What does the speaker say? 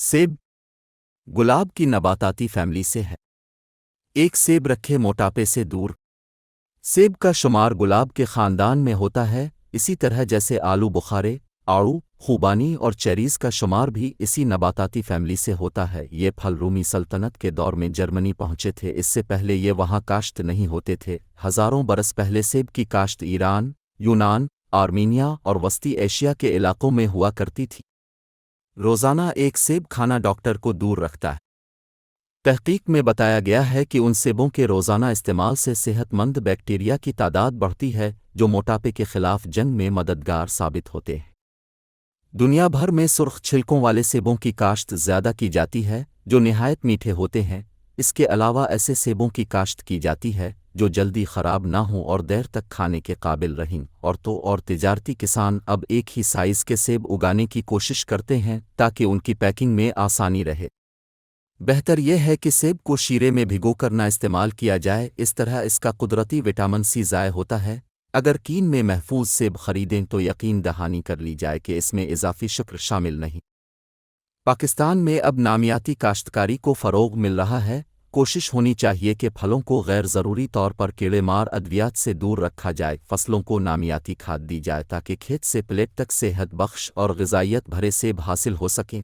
सेब गुलाब की नबाताती फैमिली से है। एक सेब रखे मोटापे से दूर। सेब का शुमार गुलाब के ख़ानदान में होता है, इसी तरह जैसे आलू बुखारे, आड़ू, खूबानी और चेरीज़ का शुमार भी इसी नबाताती फैमिली से होता है। ये फल रूमी सल्तनत के दौर में जर्मनी पहुंचे थे। इससे पहले ये वहाँ काश्त नहीं होते थे। हज़ारों बरस पहले सेब की काश्त ईरान, यूनान, आर्मीनिया और वस्ती एशिया के इलाकों में हुआ करती थी। रोज़ाना एक सेब खाना डॉक्टर को दूर रखता है। तहकीक में बताया गया है कि उन सेबों के रोज़ाना इस्तेमाल से सेहतमंद बैक्टीरिया की तादाद बढ़ती है, जो मोटापे के खिलाफ जंग में मददगार साबित होते हैं। दुनिया भर में सुर्ख छिलकों वाले सेबों की काश्त ज़्यादा की जाती है, जो निहायत मीठे होते हैं। इसके अलावा ऐसे सेबों की काश्त की जाती है जो जल्दी ख़राब ना हों और देर तक खाने के काबिल रहें। और तिजारती किसान अब एक ही साइज़ के सेब उगाने की कोशिश करते हैं ताकि उनकी पैकिंग में आसानी रहे। बेहतर यह है कि सेब को शीरे में भिगोकर ना इस्तेमाल किया जाए, इस तरह इसका कुदरती विटामिन सी ज़ाय होता है। अगर कीन में महफूज सेब खरीदें तो यकीन दहानी कर ली जाए कि इसमें इजाफी शुक्र शामिल नहीं। पाकिस्तान में अब नामियाती काश्तकारी को फ़रोग़ मिल रहा है। कोशिश होनी चाहिए कि फलों को गैर ज़रूरी तौर पर कीड़ेमार अद्वियात से दूर रखा जाए। फसलों को नामियाती खाद दी जाए ताकि खेत से प्लेट तक सेहत बख्श और ग़िज़ाइयत भरे सेब हासिल हो सकें।